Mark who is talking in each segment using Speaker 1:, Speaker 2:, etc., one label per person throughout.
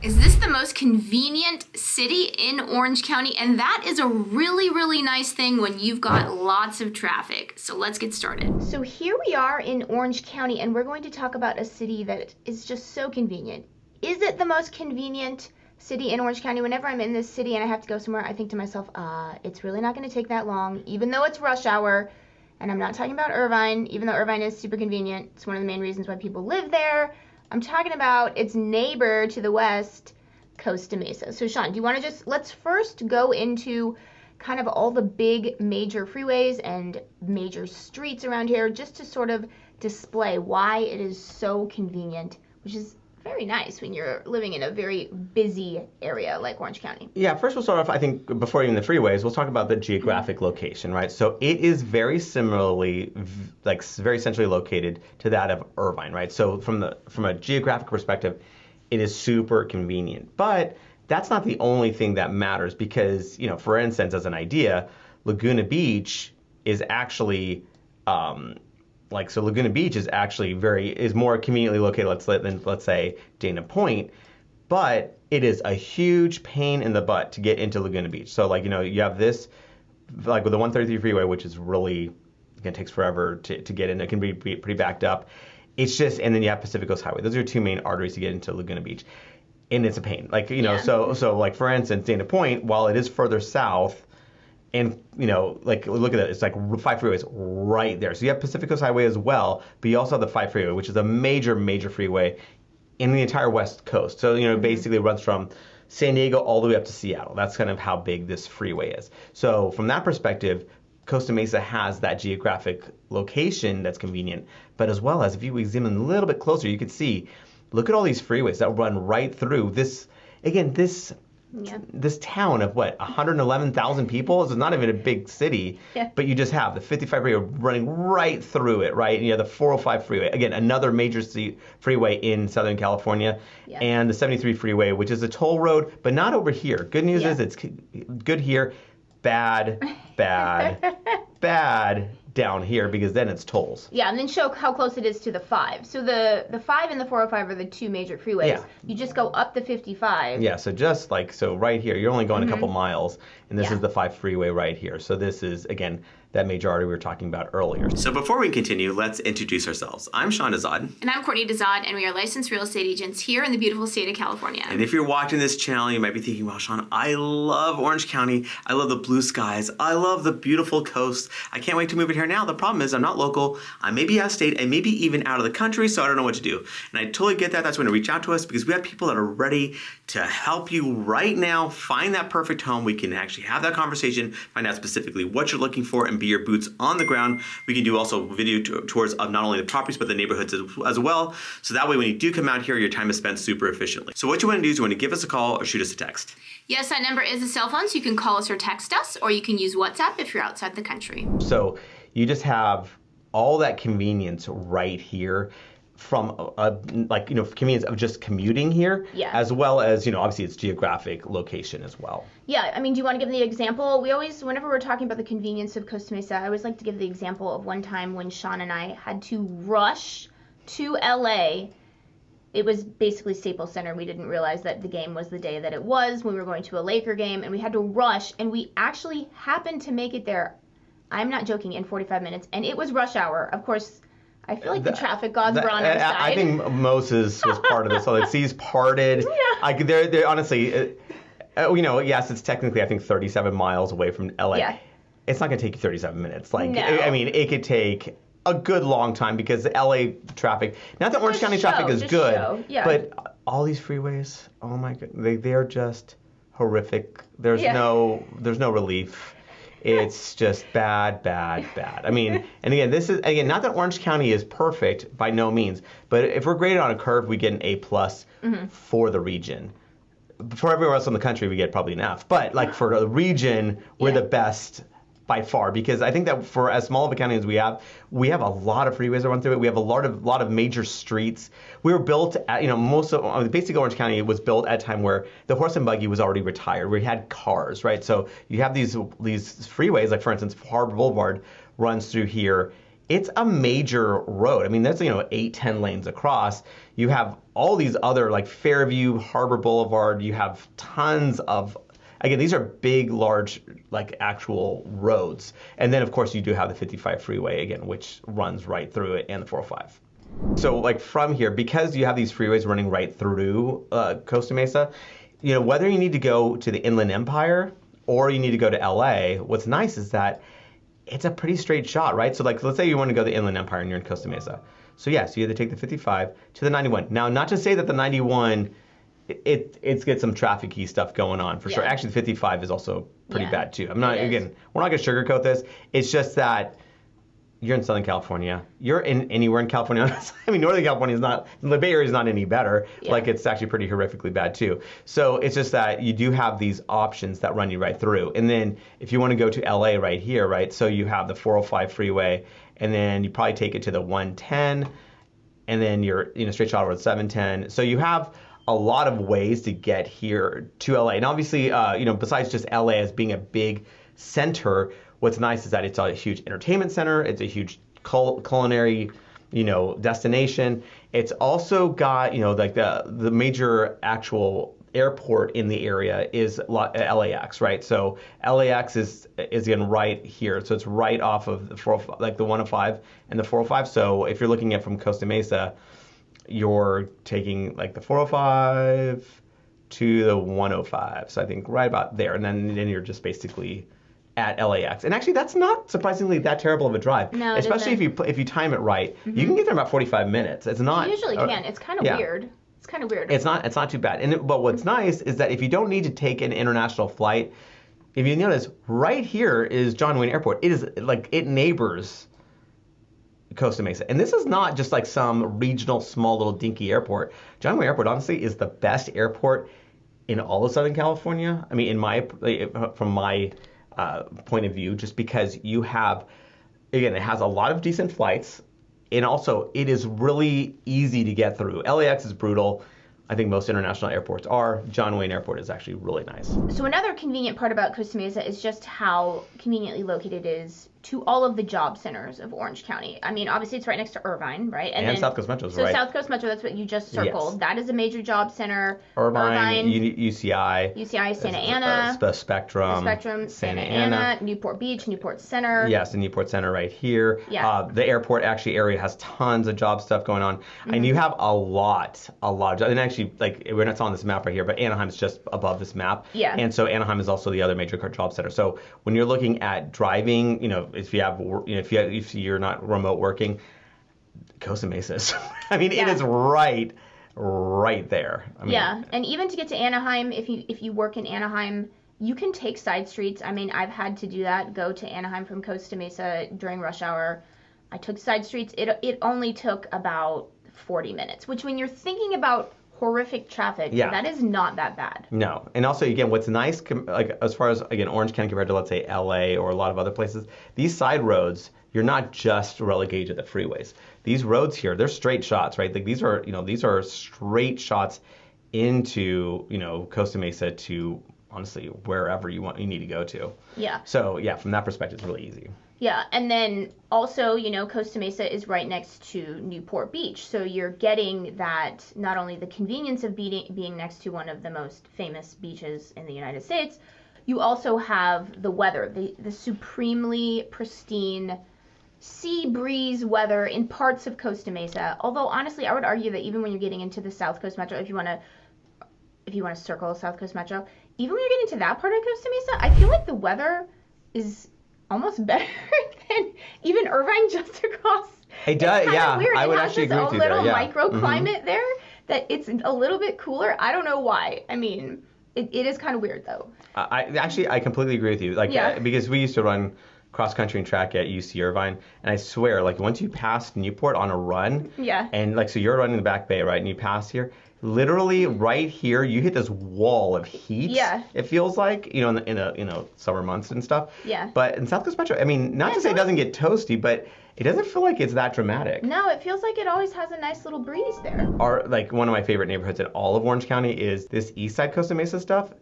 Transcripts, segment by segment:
Speaker 1: Is this the most convenient city in Orange County? And that is a really, really nice thing when you've got lots of traffic. So let's get started. So here we are in Orange County, and we're going to talk about a city that is just so convenient. Is it the most convenient city in Orange County? Whenever I'm in this city and I have to go somewhere, I think to myself, it's really not going to take that long, even though it's rush hour. And I'm not talking about Irvine, even though Irvine is super convenient. It's one of the main reasons why people live there. I'm talking about its neighbor to the west, Costa Mesa. So Sean, do you want to let's first go into kind of all the big major freeways and major streets around here, just to sort of display why it is so convenient, which is very nice when you're living in a very busy area like Orange County.
Speaker 2: Yeah, first we'll start off, I think, before even the freeways, we'll talk about the geographic location, right? So it is very similarly, like very centrally located to that of Irvine, right? So from a geographic perspective, it is super convenient. But that's not the only thing that matters because, for instance, as an idea, Laguna Beach is actually so Laguna Beach is actually is more conveniently located than let's say Dana Point, but it is a huge pain in the butt to get into Laguna Beach. So you have this, like with the 133 freeway, which is really, it takes forever to get in. It can be pretty backed up. It's just, and then you have Pacific Coast Highway. Those are your two main arteries to get into Laguna Beach. And it's a pain. So like for instance, Dana Point, while it is further south, and, look at that, it's like 5 freeways right there. So you have Pacific Coast Highway as well, but you also have the 5 freeway, which is a major, major freeway in the entire West Coast. So, basically it runs from San Diego all the way up to Seattle. That's kind of how big this freeway is. So from that perspective, Costa Mesa has that geographic location that's convenient, but as well as if you zoom in a little bit closer, you could see, look at all these freeways that run right through this. Again, this town of 111,000 people. It's not even a big city, but you just have the 55 freeway running right through it, right? And you have the 405 freeway, again, another major freeway in Southern California, and the 73 freeway, which is a toll road, but not over here. Good news is it's good here, bad down here, because then it's tolls.
Speaker 1: Yeah, and then show how close it is to the 5. So the 5 and the 405 are the two major freeways. Yeah. You just go up the 55.
Speaker 2: Yeah, so right here, you're only going a couple miles, and this is the 5 freeway right here. So this is, again, that major artery we were talking about earlier. So before we continue, let's introduce ourselves. I'm Sean Azad.
Speaker 1: And I'm Courtney Dazad, and we are licensed real estate agents here in the beautiful state of California.
Speaker 2: And if you're watching this channel, you might be thinking, well, Sean, I love Orange County. I love the blue skies. I love the beautiful coast. I can't wait to move it here now. The problem is I'm not local. I may be out of state and maybe even out of the country, so I don't know what to do. And I totally get that. That's when to reach out to us, because we have people that are ready to help you right now find that perfect home. We can actually have that conversation, find out specifically what you're looking for, and be your boots on the ground. We can do also video tours of not only the properties but the neighborhoods as well. So that way when you do come out here, your time is spent super efficiently. So what you want to do is you want to give us a call or shoot us a text.
Speaker 1: Yes, that number is a cell phone, so you can call us or text us, or you can use WhatsApp if you're outside the country.
Speaker 2: So you just have all that convenience right here, from convenience of just commuting here, as well as, obviously its geographic location as well.
Speaker 1: Yeah, I mean, do you want to give the example? We always, whenever we're talking about the convenience of Costa Mesa, I always like to give the example of one time when Sean and I had to rush to LA. It was basically Staples Center. We didn't realize that the game was the day that it was when we were going to a Laker game, and we had to rush, and we actually happened to make it there, I'm not joking, in 45 minutes, and it was rush hour. Of course, I feel like the traffic gods were on our side.
Speaker 2: I think Moses was part of this. So the seas parted. They're honestly, yes, it's technically, I think, 37 miles away from LA. Yeah. It's not going to take you 37 minutes. It could take a good long time, because the LA traffic, not that Orange County traffic is good, but all these freeways, oh my goodness, they're just horrific. There's no relief. It's just bad. I mean, and again, this is, not that Orange County is perfect, by no means, but if we're graded on a curve, we get an A+ for the region. For everywhere else in the country, we get probably an F. But for the region, we're the best by far, because I think that for as small of a county as we have a lot of freeways that run through it. We have a lot of major streets. We were built at, most of basically Orange County was built at a time where the horse and buggy was already retired. We had cars, right? So you have these freeways, like for instance, Harbor Boulevard runs through here. it's a major road. I mean, that's 8-10 lanes across. You have all these other like Fairview, Harbor Boulevard. You have tons of, again, these are big, large, like actual roads. And then of course you do have the 55 freeway again, which runs right through it, and the 405. So like from here, because you have these freeways running right through Costa Mesa, whether you need to go to the Inland Empire or you need to go to LA, what's nice is that it's a pretty straight shot, right? So like, let's say you want to go to the Inland Empire and you're in Costa Mesa. So yes, you have to take the 55 to the 91. Now, not to say that the 91, it's got some traffic-y stuff going on for sure. Actually, the 55 is also pretty bad too. We're not going to sugarcoat this. It's just that you're in Southern California. You're anywhere in California. I mean, Northern California is not, the Bay Area is not any better. Yeah. Like, it's actually pretty horrifically bad too. So it's just that you do have these options that run you right through. And then if you want to go to LA right here, right? So you have the 405 freeway, and then you probably take it to the 110, and then you're straight shot over the 710. So you have a lot of ways to get here to LA. And obviously, besides just LA as being a big center, what's nice is that it's a huge entertainment center. It's a huge culinary, destination. It's also got, like the major actual airport in the area is LAX, right? So LAX is again right here. So it's right off of the 405, like the 105 and the 405. So if you're looking at from Costa Mesa, you're taking like the 405 to the 105. So I think right about there. And then you're just basically at LAX. And actually, that's not surprisingly that terrible of a drive.
Speaker 1: No,
Speaker 2: especially if you time it right. Mm-hmm. You can get there in about 45 minutes. It's not.
Speaker 1: You usually can. It's kind of weird. It's kind of weird.
Speaker 2: It's not too bad. But what's nice is that if you don't need to take an international flight, if you notice, right here is John Wayne Airport. It is like, it neighbors Costa Mesa. And this is not just like some regional, small little dinky airport. John Wayne Airport, honestly, is the best airport in all of Southern California. I mean, from my point of view, just because you have, again, it has a lot of decent flights, and also it is really easy to get through. LAX is brutal. I think most international airports are. John Wayne Airport is actually really nice.
Speaker 1: So another convenient part about Costa Mesa is just how conveniently located it is to all of the job centers of Orange County. I mean, obviously it's right next to Irvine, right?
Speaker 2: And South Coast Metro is right.
Speaker 1: So South Coast Metro, that's what you just circled. Yes. That is a major job center.
Speaker 2: Irvine, UCI,
Speaker 1: Santa Ana,
Speaker 2: Spectrum,
Speaker 1: Santa Ana, Newport Beach, Newport Center.
Speaker 2: Yes, the Newport Center right here.
Speaker 1: Yeah.
Speaker 2: The airport actually area has tons of job stuff going on. Mm-hmm. And you have a lot of jobs. And actually, like, we're not on this map right here, but Anaheim's just above this map.
Speaker 1: Yeah.
Speaker 2: And so Anaheim is also the other major job center. So when you're looking at driving, if you're not remote working, Costa Mesa is, I mean, it is right there. I mean,
Speaker 1: yeah, and even to get to Anaheim, if you work in Anaheim, you can take side streets. I mean, I've had to do that, go to Anaheim from Costa Mesa during rush hour. I took side streets. It only took about 40 minutes, which when you're thinking about horrific traffic, that is not that bad.
Speaker 2: No. And also, again, what's nice, like as far as, again, Orange County compared to, let's say, LA or a lot of other places, these side roads, you're not just relegated to the freeways. These roads here, they're straight shots, right? Like these are straight shots into, Costa Mesa to, honestly, wherever you need to go to.
Speaker 1: Yeah.
Speaker 2: So, yeah, from that perspective, it's really easy.
Speaker 1: Yeah, and then also, Costa Mesa is right next to Newport Beach, so you're getting that, not only the convenience of being next to one of the most famous beaches in the United States, you also have the weather, the supremely pristine sea breeze weather in parts of Costa Mesa. Although, honestly, I would argue that even when you're getting into the South Coast Metro, if you want to circle South Coast Metro, even when you're getting to that part of Costa Mesa, I feel like the weather is almost better than even Irvine just across.
Speaker 2: It does, yeah.
Speaker 1: Weird.
Speaker 2: I would actually agree with you there. Yeah.
Speaker 1: It has this little microclimate there that it's a little bit cooler. I don't know why. I mean, it is kind of weird though.
Speaker 2: I completely agree with you. Like, because we used to run cross country and track at UC Irvine, and I swear, like, once you pass Newport on a run, and like, so you're running the Back Bay, right, and you pass here. Literally right here, you hit this wall of heat.
Speaker 1: Yeah.
Speaker 2: It feels like, in the summer months and stuff.
Speaker 1: Yeah.
Speaker 2: But in South Coast Metro, I mean, not to say it doesn't get toasty, but it doesn't feel like it's that dramatic.
Speaker 1: No, it feels like it always has a nice little breeze there.
Speaker 2: Like, one of my favorite neighborhoods in all of Orange County is this east side Costa Mesa stuff.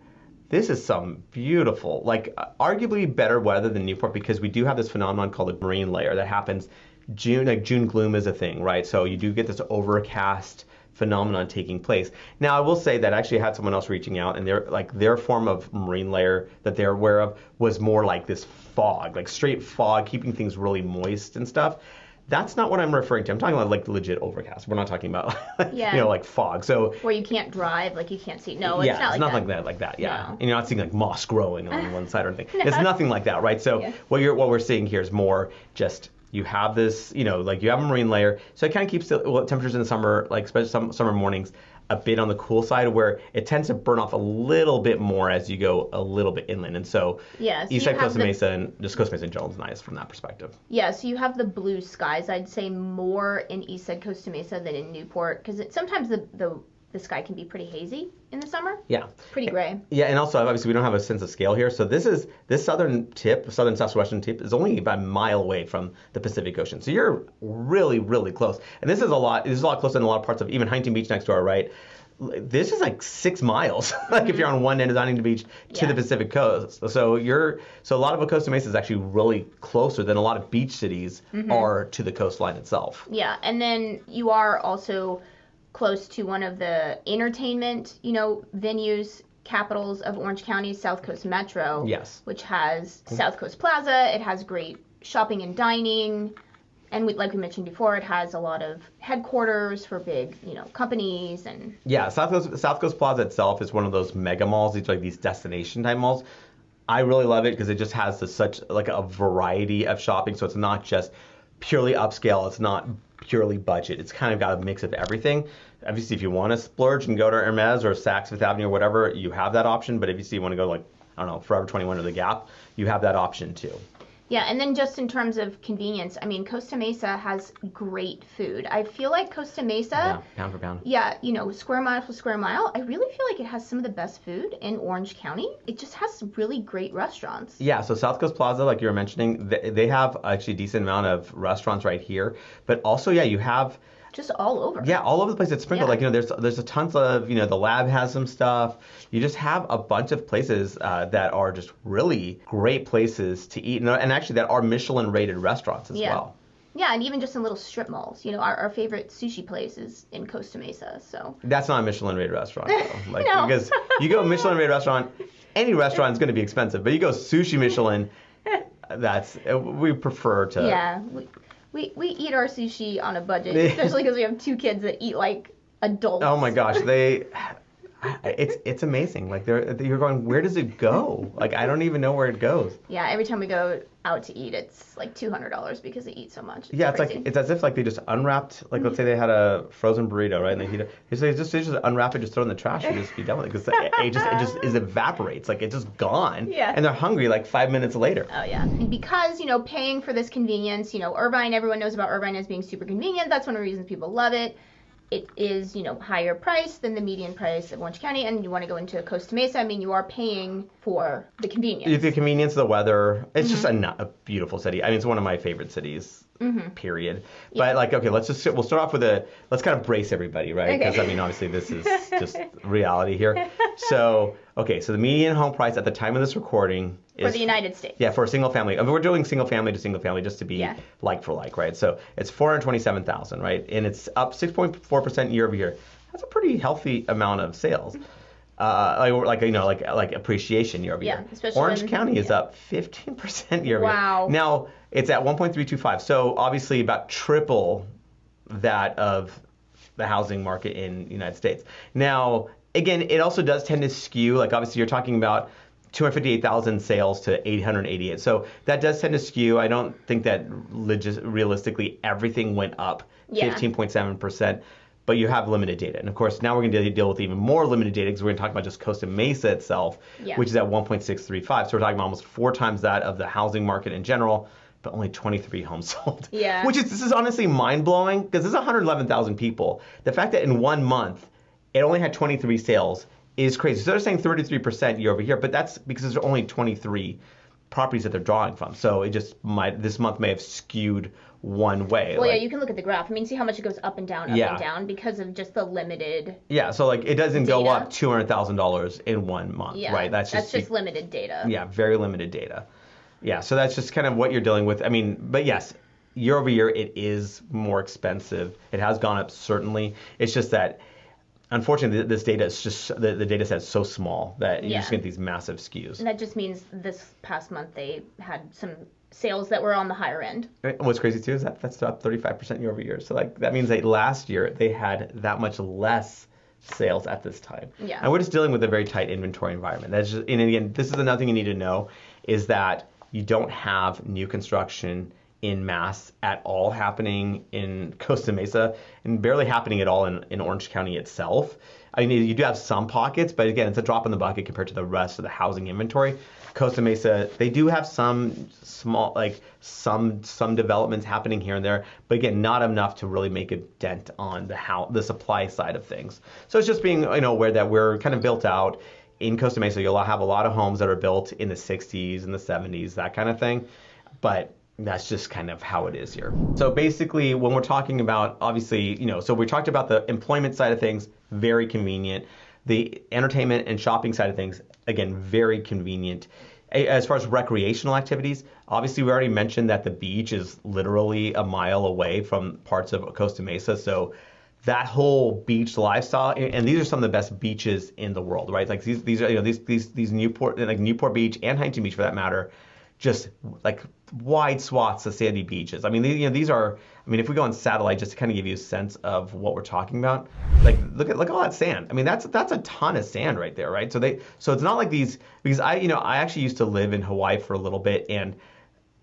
Speaker 2: This is some beautiful, like, arguably better weather than Newport, because we do have this phenomenon called the marine layer that happens June gloom is a thing, right? So you do get this overcast phenomenon taking place. Now, I will say that I actually had someone else reaching out, and their form of marine layer that they're aware of was more like this fog, like straight fog, keeping things really moist and stuff. That's not what I'm referring to. I'm talking about like legit overcast. We're not talking about like fog. So
Speaker 1: where you can't drive, like you can't see. No, it's not
Speaker 2: like
Speaker 1: that.
Speaker 2: Like that. Yeah,
Speaker 1: No.
Speaker 2: and you're not seeing like moss growing on one side or anything. It's nothing like that, right? So what we're seeing here is more just you have this, like you have a marine layer, so it kind of keeps the temperatures in the summer, like especially some summer mornings, a bit on the cool side, where it tends to burn off a little bit more as you go a little bit inland. And so east side Costa Mesa and just Costa Mesa in general is nice from that perspective.
Speaker 1: Yeah, so you have the blue skies, I'd say more in east side Costa Mesa than in Newport, because sometimes the sky can be pretty hazy in the summer.
Speaker 2: Yeah.
Speaker 1: Pretty gray.
Speaker 2: Yeah, and also obviously we don't have a sense of scale here. So this southern southwestern tip is only about a mile away from the Pacific Ocean. So you're really, really close. And this is a lot closer than a lot of parts of even Huntington Beach next door, right? This is like 6 miles, like if you're on one end of Huntington Beach to the Pacific coast. So a lot of Costa Mesa is actually really closer than a lot of beach cities are to the coastline itself.
Speaker 1: Yeah, and then you are also close to one of the entertainment, venues, capitals of Orange County, South Coast Metro.
Speaker 2: Yes.
Speaker 1: Which has South Coast Plaza. It has great shopping and dining. And like we mentioned before, it has a lot of headquarters for big, companies and.
Speaker 2: Yeah, South Coast Plaza itself is one of those mega malls. These destination type malls. I really love it because it just has such like a variety of shopping. So it's not just purely upscale. It's not purely budget. It's kind of got a mix of everything. Obviously, if you want to splurge and go to Hermes or Saks Fifth Avenue or whatever, you have that option. But if you want to go Forever 21 or The Gap, you have that option too.
Speaker 1: Yeah, and then just in terms of convenience, I mean, Costa Mesa has great food. I feel like Costa Mesa,
Speaker 2: pound for pound.
Speaker 1: Yeah, square mile for square mile, I really feel like it has some of the best food in Orange County. It just has really great restaurants.
Speaker 2: Yeah, so South Coast Plaza, like you were mentioning, they have actually a decent amount of restaurants right here. But also, you have
Speaker 1: just all over.
Speaker 2: Yeah, all over the place. It's sprinkled.
Speaker 1: Yeah.
Speaker 2: There's a tons of, the lab has some stuff. You just have a bunch of places that are just really great places to eat, and actually that are Michelin rated restaurants as well.
Speaker 1: Yeah, and even just in little strip malls. Our favorite sushi place is in Costa Mesa, so.
Speaker 2: That's not a Michelin rated restaurant though.
Speaker 1: No.
Speaker 2: Because you go Michelin rated restaurant, any restaurant is going to be expensive, but you go sushi Michelin, we prefer to.
Speaker 1: Yeah. We eat our sushi on a budget, especially because we have 2 kids that eat like adults.
Speaker 2: Oh my gosh, it's amazing. Like you're going, where does it go? Like I don't even know where it goes.
Speaker 1: Yeah, every time we go out to eat, it's like $200 because they eat so much.
Speaker 2: It's as if like they just unwrapped, like let's say they had a frozen burrito, right? And they heat it. They just unwrap it, just throw it in the trash, and just be done with it because it evaporates, like it's just gone.
Speaker 1: Yeah.
Speaker 2: And they're hungry like 5 minutes later.
Speaker 1: Oh yeah. And because paying for this convenience, Irvine, everyone knows about Irvine as being super convenient. That's one of the reasons people love it. It is, higher price than the median price of Orange County, and you want to go into Costa Mesa, I mean, you are paying for the convenience.
Speaker 2: The convenience, the weather. It's just a beautiful city. I mean, it's one of my favorite cities, period.
Speaker 1: Yeah.
Speaker 2: But we'll start off with let's kind of brace everybody, right? Because, obviously this is just reality here. So the median home price at the time of this recording is...
Speaker 1: For the United States.
Speaker 2: Yeah, for a single family. I mean, we're doing single family to single family just to be like for like, right? So it's $427,000, right? And it's up 6.4% year over year. That's a pretty healthy amount of sales. Like appreciation year over year.
Speaker 1: Especially
Speaker 2: Orange County is up 15% year over year.
Speaker 1: Wow.
Speaker 2: Now, it's at 1.325. So obviously about triple that of the housing market in the United States. Now, again, it also does tend to skew, like obviously you're talking about 258,000 sales to 888. So that does tend to skew. I don't think that realistically everything went up 15.7%, but you have limited data. And of course, now we're going to deal with even more limited data because we're going to talk about just Costa Mesa itself, which is at 1.635. So we're talking about almost 4 times that of the housing market in general, but only 23 homes sold.
Speaker 1: Yeah.
Speaker 2: This is honestly mind-blowing because this is 111,000 people. The fact that in 1 month, it only had 23 sales is crazy. So they're saying 33% year over year, but that's because there's only 23 properties that they're drawing from. So this month may have skewed one way.
Speaker 1: Well, you can look at the graph. I mean, see how much it goes up and down, and down because of just the limited.
Speaker 2: Yeah, so it doesn't go up $200,000 in 1 month, right?
Speaker 1: That's just limited data.
Speaker 2: Yeah, very limited data. Yeah, so that's just kind of what you're dealing with. I mean, but yes, year over year, it is more expensive. It has gone up, certainly. It's just that, unfortunately, this data is just, the data set is so small that you just get these massive skews.
Speaker 1: And that just means this past month they had some sales that were on the higher end.
Speaker 2: What's crazy too is that that's up 35% year over year. So like that means that last year they had that much less sales at this time.
Speaker 1: Yeah.
Speaker 2: And we're just dealing with a very tight inventory environment. That's just, and again, this is another thing you need to know is that you don't have new construction in mass at all happening in Costa Mesa and barely happening at all in Orange County itself. I mean, you do have some pockets, but again, it's a drop in the bucket compared to the rest of the housing inventory. Costa Mesa, they do have some small, like some developments happening here and there, but again, not enough to really make a dent on the supply side of things. So it's just being, aware that we're kind of built out. In Costa Mesa, you'll have a lot of homes that are built in the 60s and the 70s, that kind of thing. But that's just kind of how it is here. So basically, when we're talking about, obviously, so we talked about the employment side of things, very convenient. The entertainment and shopping side of things, again, very convenient. As far as recreational activities, obviously, we already mentioned that the beach is literally a mile away from parts of Costa Mesa. So that whole beach lifestyle, and these are some of the best beaches in the world, right? Like these are these Newport, like Newport Beach and Huntington Beach for that matter, just like wide swaths of sandy beaches. I mean, these are. I mean, if we go on satellite, just to kind of give you a sense of what we're talking about, like look at all that sand. I mean, that's a ton of sand right there, right? So it's not like these, because I actually used to live in Hawaii for a little bit, and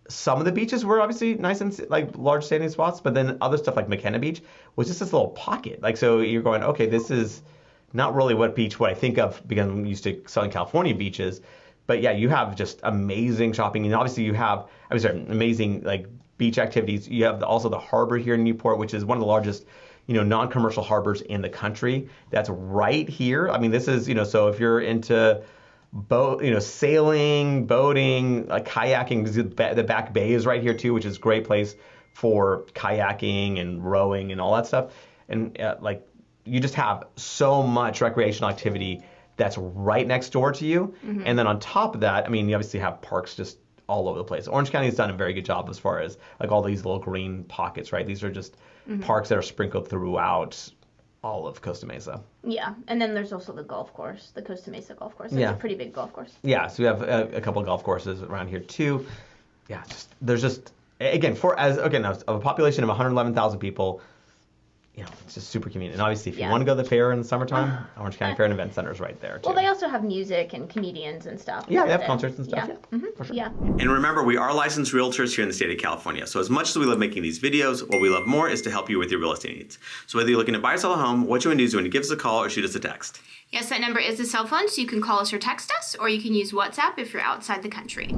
Speaker 2: some of the beaches were obviously nice and like large sandy spots, but then other stuff like McKenna Beach was just this little pocket. Like, so you're going, okay, this is not really what I think of because I'm used to Southern California beaches. But yeah, you have just amazing shopping, and obviously you have, amazing like beach activities. You have also the harbor here in Newport, which is one of the largest, non-commercial harbors in the country. That's right here. I mean, this is, so if you're into sailing, boating, kayaking, the back bay is right here too, which is a great place for kayaking and rowing and all that stuff. And you just have so much recreational activity that's right next door to you. Mm-hmm. And then on top of that, I mean, you obviously have parks just all over the place. Orange County has done a very good job as far as like all these little green pockets, right? These are just parks that are sprinkled throughout all of Costa Mesa.
Speaker 1: Yeah, and then there's also the golf course, the Costa Mesa golf course. It's a pretty big golf course.
Speaker 2: Yeah, so we have a couple of golf courses around here too. Yeah, there's again, of a population of 111,000 people, it's just super convenient. And obviously, if you want to go to the fair in the summertime, Orange County Fair and Event Center is right there, too.
Speaker 1: Well, they also have music and comedians and stuff.
Speaker 2: Yeah, they have concerts and stuff.
Speaker 1: Yeah. Mm-hmm.
Speaker 2: For sure.
Speaker 1: Yeah.
Speaker 2: And remember, we are licensed realtors here in the state of California. So as much as we love making these videos, what we love more is to help you with your real estate needs. So whether you're looking to buy or sell a home, what you want to do is you want to give us a call or shoot us a text.
Speaker 1: Yes, that number is a cell phone, so you can call us or text us, or you can use WhatsApp if you're outside the country.